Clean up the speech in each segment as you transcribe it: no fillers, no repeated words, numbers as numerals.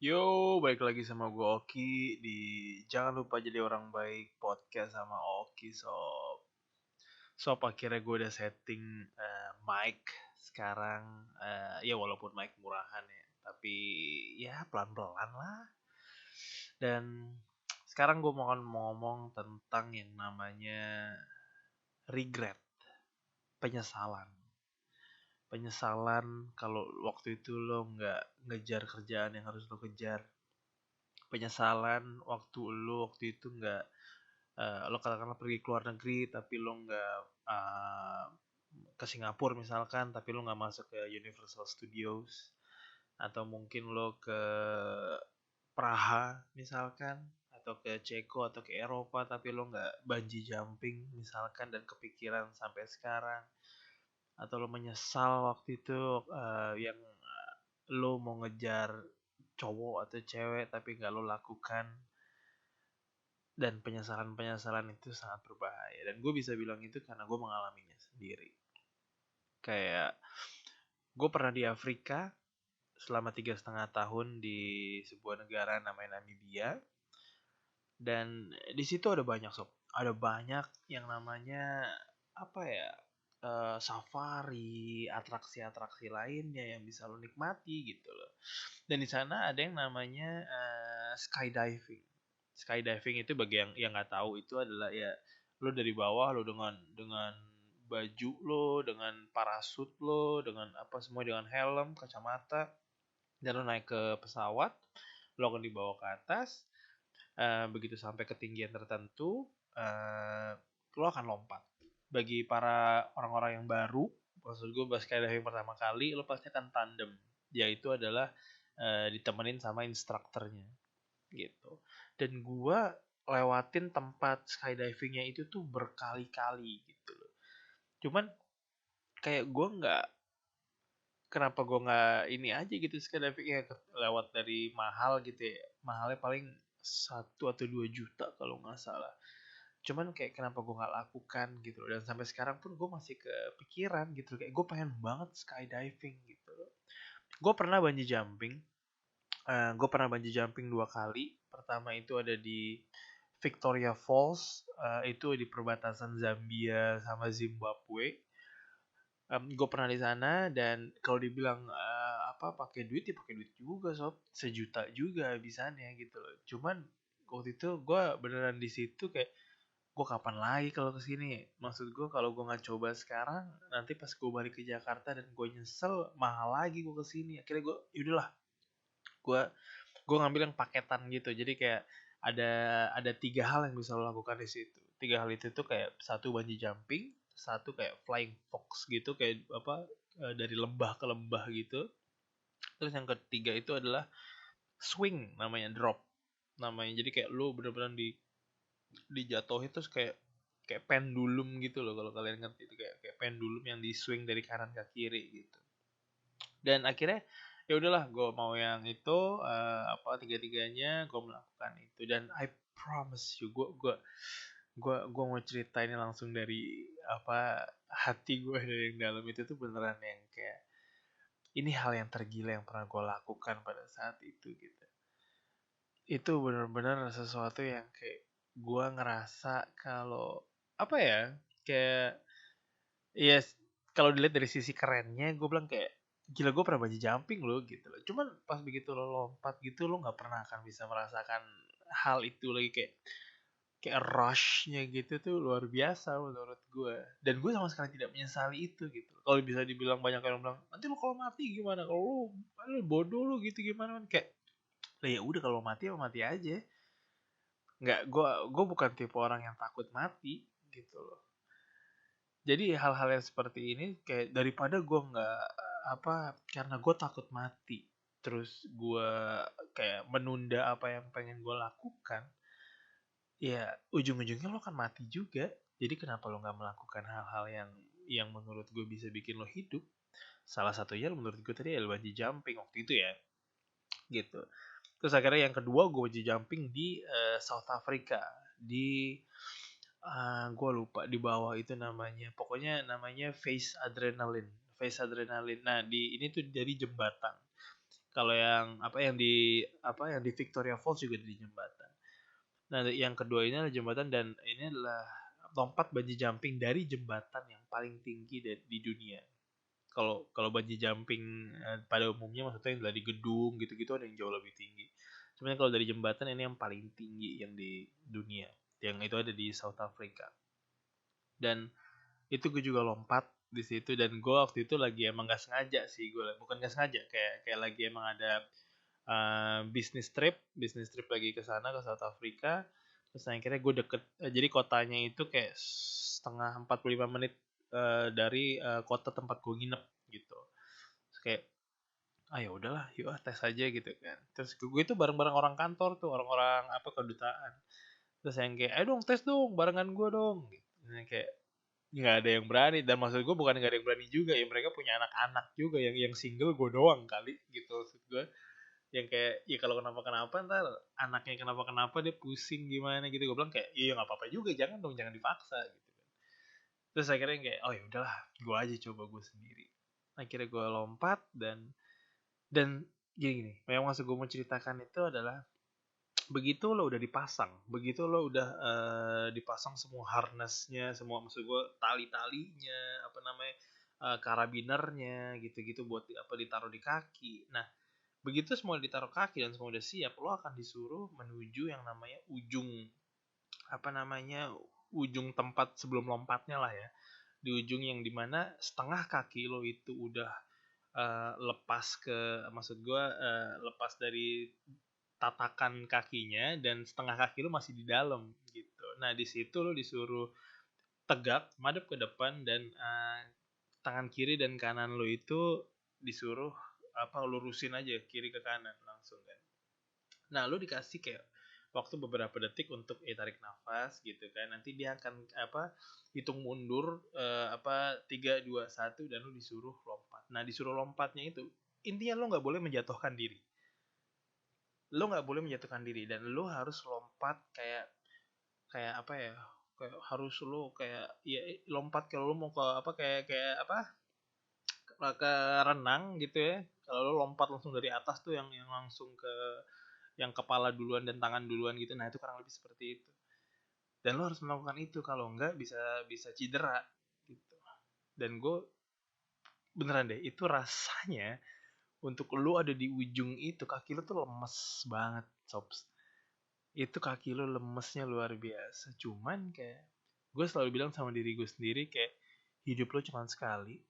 Yo, balik lagi sama gue Oki di Jangan Lupa Jadi Orang Baik podcast sama Oki Sob. Sob akhirnya gue udah setting mic sekarang. Ya walaupun mic murahan ya, tapi ya pelan-pelan lah. Dan sekarang gue mau ngomong tentang yang namanya regret, penyesalan. Penyesalan kalau waktu itu lo nggak ngejar kerjaan yang harus lo kejar. Penyesalan waktu itu nggak lo katakanlah pergi ke luar negeri tapi lo nggak uh, ke Singapura misalkan tapi lo nggak masuk ke Universal Studios, atau mungkin lo ke Praha misalkan, atau ke Ceko atau ke Eropa tapi lo nggak bungee jumping misalkan dan kepikiran sampai sekarang, atau lo menyesal waktu itu yang lo mau ngejar cowok atau cewek tapi nggak lo lakukan. Dan penyesalan-penyesalan itu sangat berbahaya. Dan gue bisa bilang itu karena gue mengalaminya sendiri. Kayak gue pernah di Afrika selama 3,5 tahun di sebuah negara namanya Namibia. Dan di situ ada banyak sob. Ada banyak yang namanya apa ya, safari, atraksi-atraksi lainnya yang bisa lo nikmati gitu loh. Dan di sana ada yang namanya skydiving. Skydiving itu bagi yang nggak tahu itu adalah ya lo dari bawah lo dengan baju lo, dengan parasut lo, dengan apa semua, dengan helm, kacamata, dan lo naik ke pesawat, lo akan dibawa ke atas. Begitu sampai ketinggian tertentu, eh, lo akan lompat. Bagi para orang-orang yang baru, maksud gue pas skydiving pertama kali, lo pasti akan tandem, yaitu adalah ditemenin sama instrukturnya gitu. Dan gue lewatin tempat skydivingnya itu tuh berkali-kali gitu loh. Cuman kayak gue nggak, kenapa gue nggak ini aja gitu skydivingnya, lewat dari mahal gitu ya, mahalnya paling 1 atau 2 juta kalau nggak salah. Cuman kayak kenapa gue nggak lakukan gitu loh. Dan sampai sekarang pun gue masih kepikiran gitu, kayak gue pengen banget skydiving gitu loh. Gue pernah bungee jumping. Gue pernah bungee jumping 2 kali. Pertama itu ada di Victoria Falls, itu di perbatasan Zambia sama Zimbabwe. Gue pernah di sana, dan kalau dibilang apa pakai duit ya pakai duit juga sob, 1 juta juga habisannya gitu loh. Cuman waktu itu gue beneran di situ kayak, gue kapan lagi kalau kesini. Maksud gue kalau gue nggak coba sekarang, nanti pas gue balik ke Jakarta dan gue nyesel, mahal lagi gue kesini. Akhirnya gue yaudahlah, gue gue ngambil yang paketan gitu. Jadi kayak ada 3 hal yang bisa lo lakukan di situ. 3 hal itu tuh kayak satu bungee jumping, satu kayak flying fox gitu, kayak apa, dari lembah ke lembah gitu. Terus yang ketiga itu adalah swing, namanya drop namanya. Jadi kayak lo bener-bener dijatuhin terus kayak kayak pendulum gitu loh, kalau kalian ngerti itu, kayak pendulum yang di swing dari kanan ke kiri gitu. Dan akhirnya ya udahlah, gue mau yang itu, apa, tiga-tiganya gue melakukan itu. Dan I promise you, gue mau cerita ini langsung dari apa, hati gue dari yang dalam. Itu tuh beneran yang kayak ini hal yang tergila yang pernah gue lakukan pada saat itu gitu. Itu bener-bener sesuatu yang kayak gue ngerasa kalau apa ya, kayak ya kalau dilihat dari sisi kerennya, gue bilang kayak gila, gue pernah bungee jumping loh gitu loh. Cuman pas begitu lo lompat gitu, lo nggak pernah akan bisa merasakan hal itu lagi. Kayak rushnya gitu tuh luar biasa menurut gue. Dan gue sama sekali tidak menyesali itu gitu. Kalau bisa dibilang, banyak orang bilang nanti lo kalau mati gimana, kalau lo bodoh lo gitu gimana kan, kayak lah ya udah, kalau mati ya mati aja. Nggak, gue bukan tipe orang yang takut mati gitu loh. Jadi hal-hal yang seperti ini, kayak daripada gue nggak apa, karena gue takut mati terus gue kayak menunda apa yang pengen gue lakukan, ya ujung-ujungnya lo kan mati juga. Jadi kenapa lo nggak melakukan hal-hal yang menurut gue bisa bikin lo hidup? Salah satunya menurut gue tadi adalah bungee jumping waktu itu ya gitu. Terus akhirnya yang kedua gue bungee jumping di South Africa, di gue lupa di bawah itu namanya, pokoknya namanya Face Adrenaline. Face Adrenaline. Nah di ini tuh dari jembatan. Kalau yang di Victoria Falls juga di jembatan. Nah, yang kedua ini adalah jembatan, dan ini adalah lompat bungee jumping dari jembatan yang paling tinggi di dunia. Kalau kalau bungee jumping pada umumnya maksudnya yang di gedung gitu-gitu ada yang jauh lebih tinggi. Sebenarnya kalau dari jembatan ini yang paling tinggi yang di dunia. Yang itu ada di South Africa. Dan itu gue juga lompat di situ, dan gue waktu itu lagi emang gak sengaja sih, gue bukan gak sengaja, kayak lagi emang ada bisnis trip lagi ke sana, ke South Africa. Terus akhirnya gue deket, jadi kotanya itu kayak setengah 45 menit dari kota tempat gue nginep gitu. Terus kayak ya udahlah, yuk tes aja gitu kan. Terus gue itu bareng-bareng orang kantor tuh, orang-orang apa kedutaan. Terus yang kayak ayo dong tes dong barengan gue dong gitu. Nah, kayak nggak ada yang berani, dan maksud gue bukan nggak ada yang berani juga ya, mereka punya anak-anak juga, yang single gue doang kali gitu maksud gue. Yang kayak ya kalau kenapa-kenapa ntar anaknya kenapa-kenapa dia pusing gimana gitu, gue bilang kayak iya nggak apa-apa juga, jangan dong, jangan dipaksa gitu. Terus akhirnya kayak oh ya udahlah, gue aja coba gue sendiri. Akhirnya gue lompat, dan gini yang maksud gue mau ceritakan itu adalah begitu lo udah dipasang, begitu lo udah dipasang semua harnessnya, semua maksud gue tali-talinya, apa namanya, karabinernya gitu-gitu buat apa ditaruh di kaki. Nah, begitu semua ditaruh kaki dan semua udah siap, lo akan disuruh menuju yang namanya ujung, apa namanya, ujung tempat sebelum lompatnya lah ya. Di ujung yang dimana setengah kaki lo itu udah lepas maksud gue lepas dari tatakan kakinya, dan setengah kaki lu masih di dalam gitu. Nah di situ lu disuruh tegak, madep ke depan, dan tangan kiri dan kanan lu itu disuruh apa lurusin aja kiri ke kanan langsung kan. Nah lu dikasih kayak waktu beberapa detik untuk tarik nafas gitu kan. Nanti dia akan apa hitung mundur apa 3 2 1 dan lu disuruh lompat. Nah disuruh lompatnya itu intinya lu nggak boleh menjatuhkan diri, lu nggak boleh menjatuhkan diri, dan lu harus lompat kayak kayak apa ya, kayak harus lu kayak ya lompat kalau lu mau ke apa kayak kayak apa ke renang gitu ya. Kalau lu lompat langsung dari atas tuh yang langsung ke yang kepala duluan dan tangan duluan gitu, nah itu kurang lebih seperti itu. Dan lu harus melakukan itu, kalau enggak bisa bisa cedera gitu. Dan gue beneran deh, itu rasanya untuk lu ada di ujung itu kaki lu tuh lemes banget sops. Itu kaki lu lemesnya luar biasa. Cuman kayak gue selalu bilang sama diri gue sendiri kayak hidup lo cuma sekali,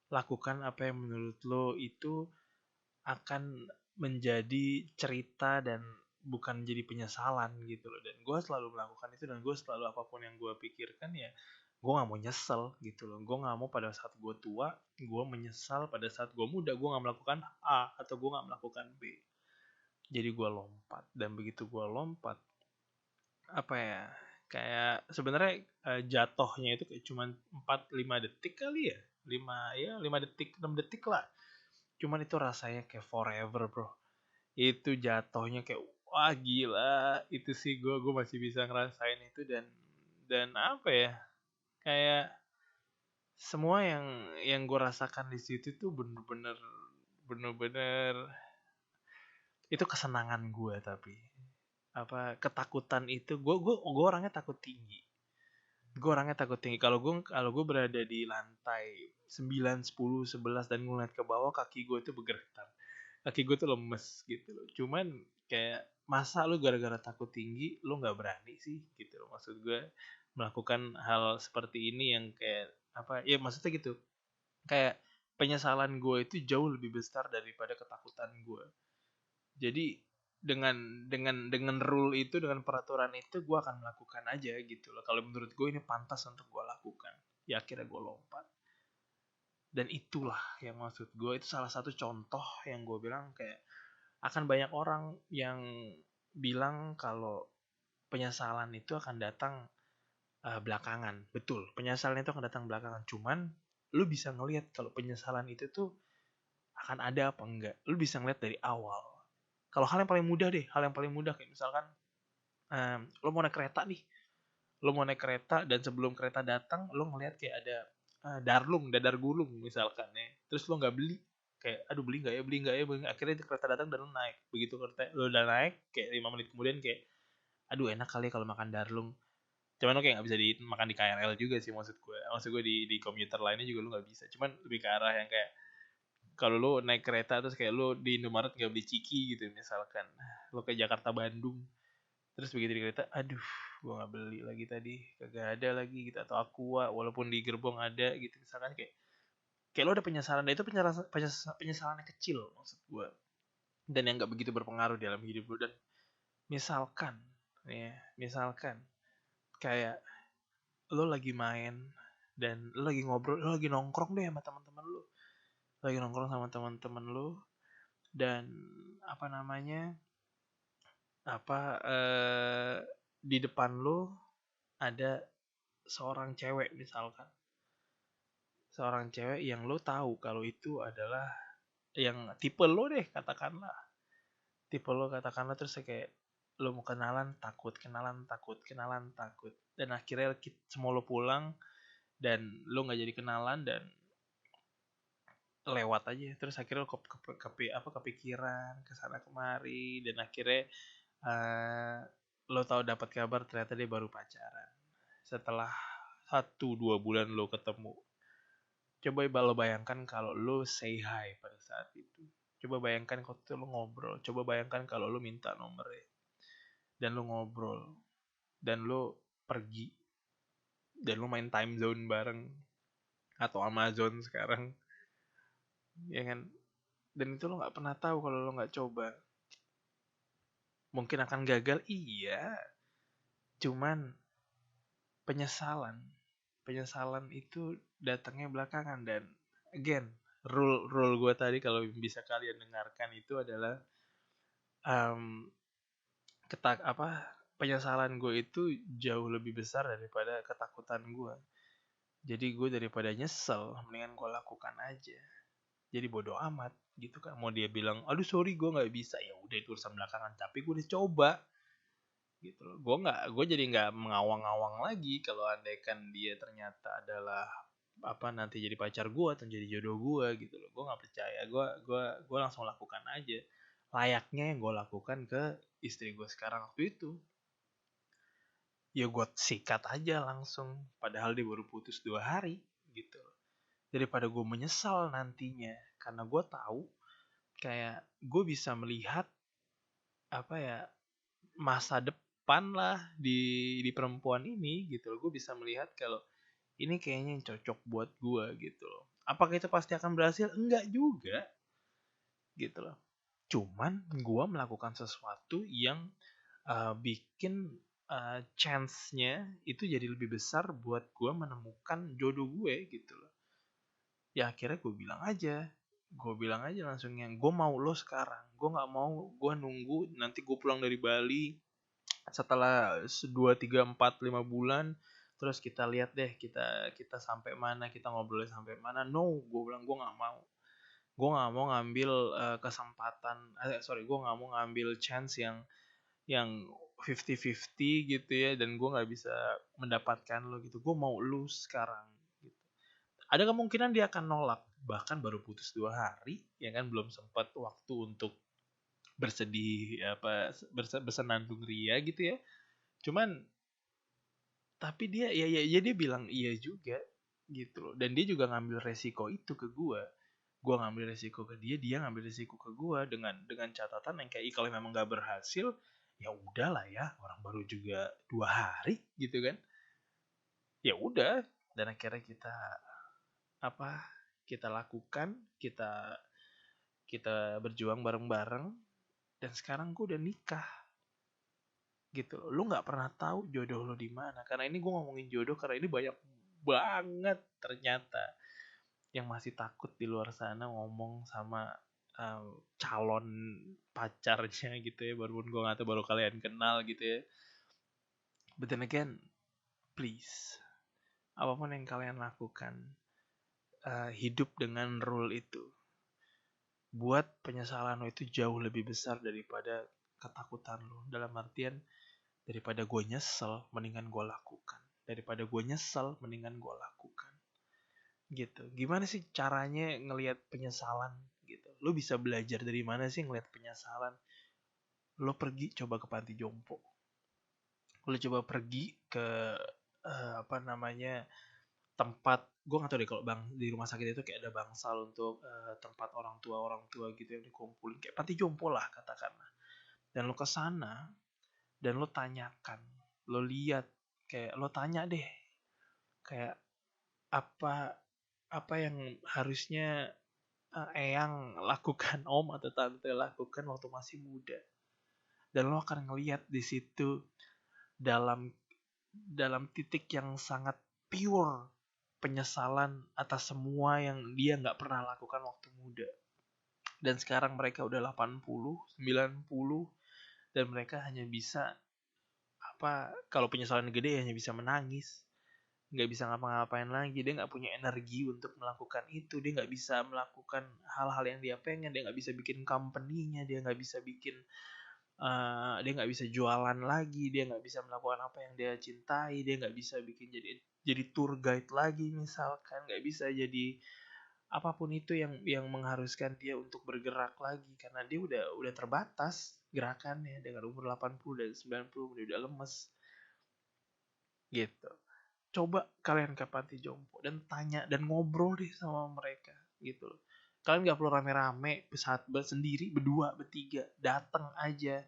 lakukan apa yang menurut lo itu akan menjadi cerita dan bukan jadi penyesalan gitu loh. Dan gue selalu melakukan itu, dan gue selalu apapun yang gue pikirkan ya gue gak mau nyesel gitu loh. Gue gak mau pada saat gue tua gue menyesal pada saat gue muda gue gak melakukan A atau gue gak melakukan B. Jadi gue lompat, dan begitu gue lompat apa ya, kayak sebenarnya jatuhnya itu kayak cuman 4-5 detik kali ya, 5 detik 6 detik lah. Cuman itu rasanya kayak forever bro. Itu jatuhnya kayak wah gila, itu sih gue masih bisa ngerasain itu. Dan apa ya, kayak semua yang gue rasakan di situ tuh bener-bener itu kesenangan gue. Tapi apa ketakutan itu, gue orangnya takut tinggi. Kalau gue berada di lantai 9 10 11 dan ngeliat ke bawah, kaki gue itu bergetar, kaki gue tuh lemes gitu loh. Cuman kayak masa lu gara-gara takut tinggi lu nggak berani sih gitu loh, maksud gue melakukan hal seperti ini yang kayak apa ya, maksudnya gitu, kayak penyesalan gue itu jauh lebih besar daripada ketakutan gue. Jadi dengan rule itu, dengan peraturan itu, gue akan melakukan aja gitu loh. Kalau menurut gue ini pantas untuk gue lakukan, ya akhirnya gue lompat. Dan itulah yang maksud gue, itu salah satu contoh yang gue bilang kayak akan banyak orang yang bilang kalau penyesalan itu akan datang belakangan. Betul, penyesalan itu akan datang belakangan. Cuman lu bisa ngelihat kalau penyesalan itu tuh akan ada apa enggak. Lu bisa ngeliat dari awal. Kalau hal yang paling mudah deh, hal yang paling mudah kayak misalkan lo mau naik kereta nih, lo mau naik kereta dan sebelum kereta datang lo ngeliat kayak ada dadar gulung misalkan ya, terus lo nggak beli, kayak aduh beli nggak ya, akhirnya kereta datang dan lu naik. Begitu kereta lu udah naik kayak 5 menit kemudian kayak aduh enak kali kalau makan darlung. Cuman lo kayak nggak bisa makan di KRL juga sih, maksud gue di komuter lainnya juga lu nggak bisa. Cuman lebih ke arah yang kayak kalau lu naik kereta terus kayak lu di Indomaret nggak beli ciki gitu misalkan, lu ke Jakarta Bandung, terus begitu di kereta aduh gua nggak beli lagi tadi, kagak ada lagi gitu, atau Aqua walaupun di gerbong ada gitu misalkan, kayak lo ada penyesalan. Dan itu penyesalan yang kecil maksud gua, dan yang nggak begitu berpengaruh dalam hidup lo. Dan misalkan misalkan kayak lo lagi main dan lo lagi ngobrol, lo lagi nongkrong deh sama teman-teman lo, lagi nongkrong sama teman-teman lo, dan apa namanya di depan lo ada seorang cewek misalkan, seorang cewek yang lo tahu kalau itu adalah yang tipe lo deh katakanlah, terus kayak lo mau kenalan takut, dan akhirnya semua lo pulang dan lo nggak jadi kenalan dan lewat aja, terus akhirnya lo kepikiran kesana kemari, dan akhirnya lo tahu dapat kabar ternyata dia baru pacaran setelah 1-2 bulan lo ketemu. Coba lo bayangkan kalau lo say hi pada saat itu. Coba bayangkan kalau lo ngobrol. Coba bayangkan kalau lo minta nomornya dan lo ngobrol dan lo pergi dan lo main time zone bareng atau Amazon sekarang, ya kan? Dan itu lo nggak pernah tahu kalau lo nggak coba. Mungkin akan gagal, iya. Cuman penyesalan itu datangnya belakangan. Dan again, rule gue tadi kalau bisa kalian dengarkan itu adalah penyesalan gue itu jauh lebih besar daripada ketakutan gue. Jadi gue daripada nyesel, mendingan gue lakukan aja. Jadi bodoh amat gitu kan. Mau dia bilang, aduh sorry gue nggak bisa, ya udah itu urusan belakangan. Tapi gue udah coba gitu loh. Gue jadi nggak mengawang-awang lagi kalau andaikan dia ternyata adalah nanti jadi pacar gue atau jadi jodoh gue gitu loh. Gue nggak percaya. Gue langsung lakukan aja layaknya yang gue lakukan ke istri gue sekarang waktu itu. Ya gue sikat aja langsung, padahal dia baru putus 2 hari gitu, daripada gue menyesal nantinya. Karena gue tahu kayak gue bisa melihat masa depan lah di perempuan ini gitu loh. Gue bisa melihat kalau ini kayaknya yang cocok buat gue gitu loh. Apakah itu pasti akan berhasil? Enggak juga gitu loh. Cuman gue melakukan sesuatu yang bikin chance-nya itu jadi lebih besar buat gue menemukan jodoh gue gitu loh. Ya akhirnya gue bilang aja langsung, yang gue mau lo sekarang. Gue nggak mau gue nunggu nanti gue pulang dari Bali setelah 2, 3, 4, 5 bulan terus kita lihat deh kita sampai mana, kita ngobrolnya sampai mana. No, gue bilang gue nggak mau. Gue nggak mau ngambil gue nggak mau ngambil chance yang 50-50 gitu ya, dan gue nggak bisa mendapatkan lo gitu. Gue mau lo sekarang gitu. Ada kemungkinan dia akan nolak, bahkan baru putus 2 hari ya kan, belum sempat waktu untuk bersedih bersenandung ria gitu ya. Cuman tapi dia dia bilang iya juga gitu loh. Dan dia juga ngambil resiko itu ke gue ngambil resiko ke dia ngambil resiko ke gue, dengan catatan yang kayak kalau memang gak berhasil ya udahlah ya, orang baru juga 2 hari gitu kan. Ya udah, dan akhirnya kita lakukan, kita berjuang bareng-bareng, dan sekarang gue udah nikah gitu loh. Lu nggak pernah tahu jodoh lo di mana. Karena ini gue ngomongin jodoh karena ini banyak banget ternyata yang masih takut di luar sana ngomong sama calon pacarnya gitu ya, baru gue nggak tahu, baru kalian kenal gitu ya. But then again, please, apapun yang kalian lakukan, hidup dengan rule itu. Buat penyesalan lo itu jauh lebih besar daripada ketakutan lo. Dalam artian, daripada gue nyesel, mendingan gue lakukan. Daripada gue nyesel, mendingan gue lakukan. Gitu. Gimana sih caranya ngelihat penyesalan gitu? Lo bisa belajar dari mana sih ngeliat penyesalan? Lo pergi coba ke panti jompo. Lo coba pergi ke tempat, gue gak tau deh kalau bang di rumah sakit itu kayak ada bangsal untuk tempat orang tua gitu yang dikumpulin, kayak panti jompo lah katakanlah. Dan lo kesana dan lo tanyakan, lo lihat, kayak lo tanya deh, kayak apa apa yang harusnya eyang lakukan, om atau tante lakukan waktu masih muda. Dan lo akan ngelihat di situ dalam dalam titik yang sangat pure penyesalan atas semua yang dia nggak pernah lakukan waktu muda. Dan sekarang mereka udah 80, 90, dan mereka hanya bisa kalau penyesalan gede hanya bisa menangis, nggak bisa ngapa-ngapain lagi. Dia nggak punya energi untuk melakukan itu, dia nggak bisa melakukan hal-hal yang dia pengen, dia nggak bisa bikin company-nya, dia nggak bisa bikin dia nggak bisa jualan lagi, dia nggak bisa melakukan apa yang dia cintai, dia nggak bisa bikin jadi tour guide lagi misalkan, nggak bisa jadi apapun itu yang mengharuskan dia untuk bergerak lagi, karena dia udah terbatas gerakannya dengan umur 80 dan 90, dia udah lemes gitu. Coba kalian ke panti jompo dan tanya dan ngobrol deh sama mereka gitu loh. Kalian gak perlu rame-rame, saat sendiri, berdua, bertiga, datang aja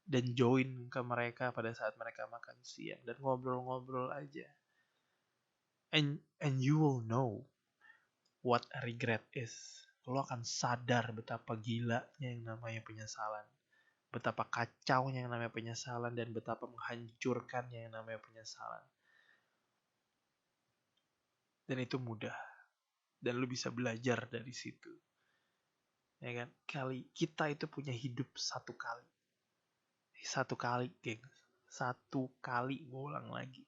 dan join ke mereka pada saat mereka makan siang dan ngobrol-ngobrol aja. And you will know what regret is. Lo akan sadar betapa gilanya yang namanya penyesalan, betapa kacaunya yang namanya penyesalan, dan betapa menghancurkannya yang namanya penyesalan. Dan itu mudah, dan lo bisa belajar dari situ, ya kan? Kita itu punya hidup satu kali, geng, satu kali. Gue ulang lagi,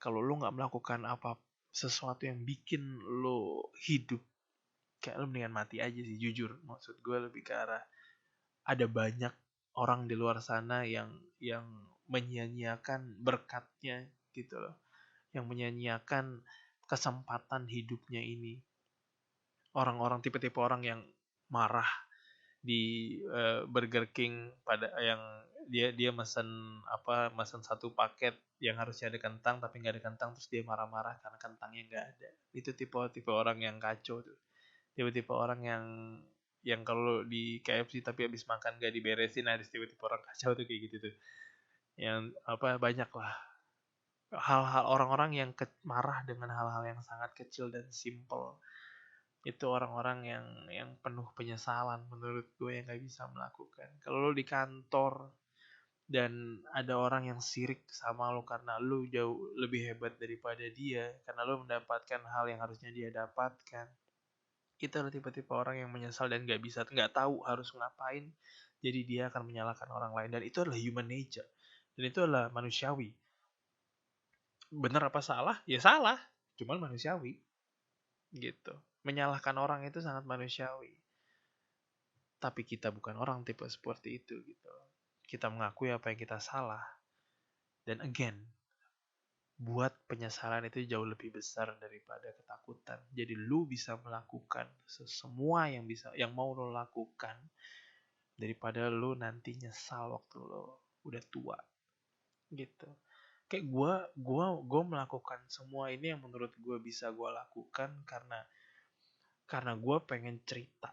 kalau lo nggak melakukan sesuatu yang bikin lo hidup, kayak lo mendingan mati aja sih, jujur. Maksud gue lebih ke arah, ada banyak orang di luar sana yang menyia-nyiakan berkatnya gitu loh, yang menyia-nyiakan kesempatan hidupnya ini. Orang-orang, tipe-tipe orang yang marah di Burger King pada yang dia mesen satu paket yang harusnya ada kentang tapi nggak ada kentang, terus dia marah-marah karena kentangnya nggak ada. Itu tipe orang yang kacau tuh. Tipe-tipe orang yang kalau di KFC tapi habis makan gak diberesin, ada tipe-tipe orang kacau tuh kayak gitu tuh. Yang banyak lah hal-hal, orang-orang yang marah dengan hal-hal yang sangat kecil dan simple. Itu orang-orang yang penuh penyesalan menurut gue, yang gak bisa melakukan. Kalau lo di kantor dan ada orang yang sirik sama lo karena lo jauh lebih hebat daripada dia, karena lo mendapatkan hal yang harusnya dia dapatkan, itu adalah tipe-tipe orang yang menyesal dan nggak tahu harus ngapain, jadi dia akan menyalahkan orang lain. Dan itu adalah human nature, dan itu adalah manusiawi. Benar apa salah? Ya salah, cuman manusiawi gitu. Menyalahkan orang itu sangat manusiawi. Tapi kita bukan orang tipe seperti itu gitu. Kita mengakui apa yang kita salah. Dan again, buat penyesalan itu jauh lebih besar daripada ketakutan. Jadi lu bisa melakukan semua yang mau lu lakukan, daripada lu nanti nyesal waktu lu udah tua gitu. Kayak gue melakukan semua ini yang menurut gue bisa gue lakukan karena gue pengen cerita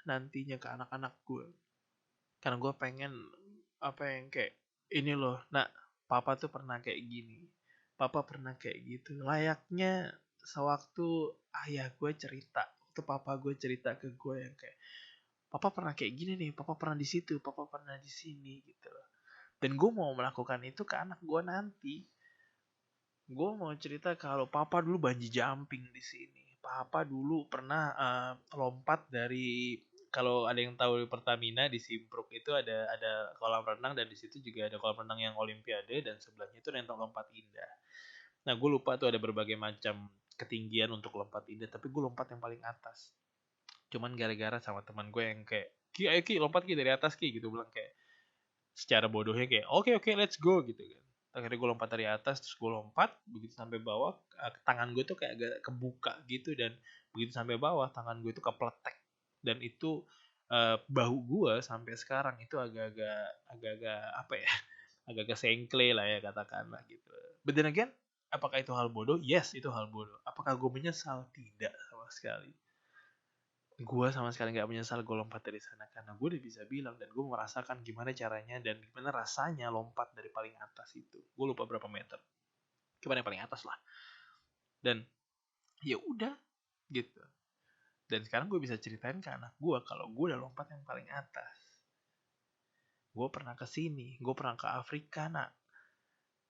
nantinya ke anak-anak gue. Karena gue pengen yang kayak ini loh, nah papa tuh pernah kayak gini, papa pernah kayak gitu. Layaknya sewaktu ayah gue cerita, waktu papa gue cerita ke gue yang kayak, papa pernah kayak gini nih, papa pernah di situ, papa pernah di sini gitu loh. Dan gue mau melakukan itu ke anak gue nanti. Gue mau cerita kalau papa dulu bungee jumping di sini. Papa dulu pernah lompat dari, kalau ada yang tahu di Pertamina di Simpruk itu ada kolam renang, dan di situ juga ada kolam renang yang Olimpiade, dan sebelahnya itu ada lompat indah. Nah, gue lupa tuh ada berbagai macam ketinggian untuk lompat indah, tapi gue lompat yang paling atas. Cuman gara-gara sama teman gue yang kayak, Ki, ayo Ki, lompat Ki dari atas Ki, gitu, bilang kayak secara bodohnya kayak oke, let's go gitu kan. Akhirnya gue lompat dari atas, terus gue lompat, begitu sampai bawah tangan gue tuh kayak agak kebuka gitu, dan begitu sampai bawah tangan gue tuh kepletek Dan itu bahu gue sampai sekarang itu agak-agak apa ya, agak-agak sengkle lah ya katakanlah gitu. But then again, apakah itu hal bodoh? Yes, itu hal bodoh. Apakah gue menyesal? Tidak sama sekali. Gue sama sekali nggak menyesal gue lompat dari sana, karena gue udah bisa bilang dan gue merasakan gimana caranya dan gimana rasanya lompat dari paling atas itu. Gue lupa berapa meter, gimana paling atas lah. Dan ya udah gitu. Dan sekarang gue bisa ceritain ke anak gue kalau gue udah lompat yang paling atas. Gue pernah ke sini, gue pernah ke Afrika nak,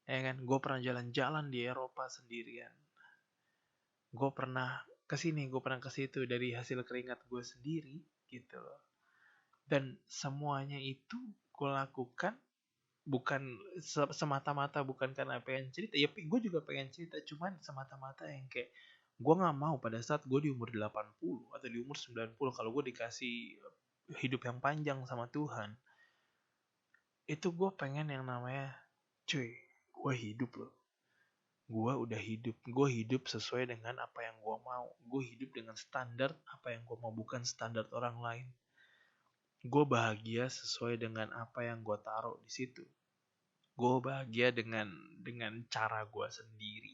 ya kan? Gue pernah jalan-jalan di Eropa sendirian. Gue pernah ke sini, gue pernah ke situ dari hasil keringat gue sendiri gitu loh. Dan semuanya itu gue lakukan bukan semata-mata bukan karena pengen cerita. Ya gue juga pengen cerita, cuman semata-mata yang kayak gue nggak mau pada saat gue di umur 80 atau di umur 90, kalau gue dikasih hidup yang panjang sama Tuhan, itu gue pengen yang namanya, cuy, gue hidup loh. Gue udah hidup. Gue hidup sesuai dengan apa yang gue mau. Gue hidup dengan standar apa yang gue mau, bukan standar orang lain. Gue bahagia sesuai dengan apa yang gue taruh di situ. Gue bahagia dengan cara gue sendiri.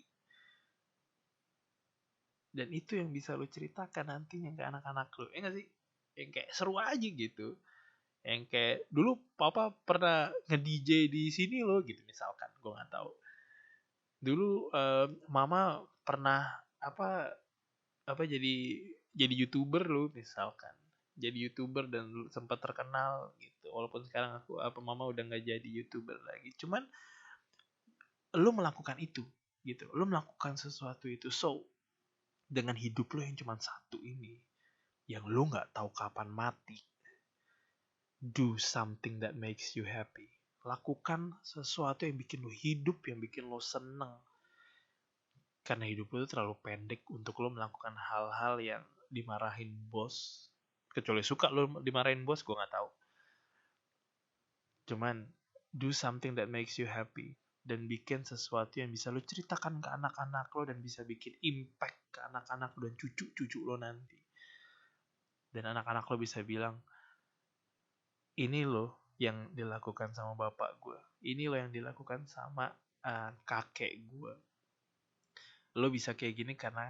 Dan itu yang bisa lo ceritakan nantinya ke anak-anak lo. Ya gak sih? Yang kayak seru aja gitu. Yang kayak dulu papa pernah nge-DJ di sini lo gitu misalkan. Gue gak tahu. Dulu mama pernah apa apa jadi YouTuber lo misalkan. Jadi YouTuber dan sempat terkenal gitu. Walaupun sekarang mama udah nggak jadi YouTuber lagi. Cuman lo melakukan itu gitu. Lo melakukan sesuatu itu. So dengan hidup lo yang cuma satu ini, yang lo nggak tahu kapan mati, do something that makes you happy. Lakukan sesuatu yang bikin lo hidup, yang bikin lo seneng. Karena hidup lo tuh terlalu pendek untuk lo melakukan hal-hal yang dimarahin bos. Kecuali suka lo dimarahin bos, gue nggak tahu. Cuman do something that makes you happy dan bikin sesuatu yang bisa lo ceritakan ke anak-anak lo dan bisa bikin impact ke anak-anak lo dan cucu-cucu lo nanti. Dan anak-anak lo bisa bilang, ini lo yang dilakukan sama bapak gue, ini lo yang dilakukan sama kakek gue. Lo bisa kayak gini karena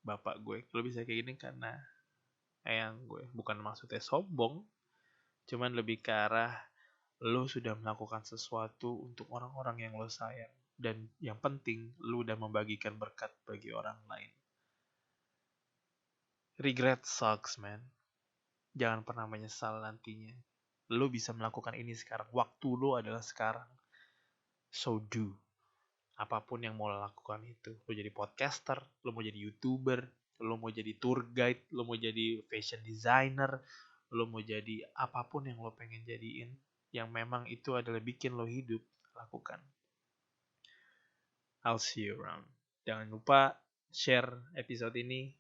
bapak gue, lo bisa kayak gini karena eyang gue. Bukan maksudnya sombong, cuman lebih ke arah lo sudah melakukan sesuatu untuk orang-orang yang lo sayang. Dan yang penting, lo udah membagikan berkat bagi orang lain. Regret sucks, man. Jangan pernah menyesal nantinya. Lo bisa melakukan ini sekarang. Waktu lo adalah sekarang. So do. Apapun yang mau lo lakukan itu. Lo jadi podcaster, lo mau jadi YouTuber, lo mau jadi tour guide, lo mau jadi fashion designer, lo mau jadi apapun yang lo pengen jadiin, yang memang itu adalah bikin lo hidup, lakukan. I'll see you around. Jangan lupa share episode ini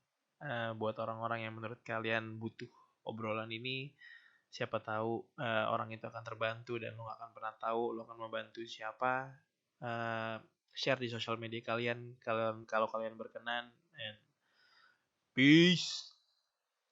buat orang-orang yang menurut kalian butuh obrolan ini. Siapa tahu orang itu akan terbantu dan lo gak akan pernah tahu lo akan membantu siapa. Share di sosial media kalian kalau kalian berkenan. And peace.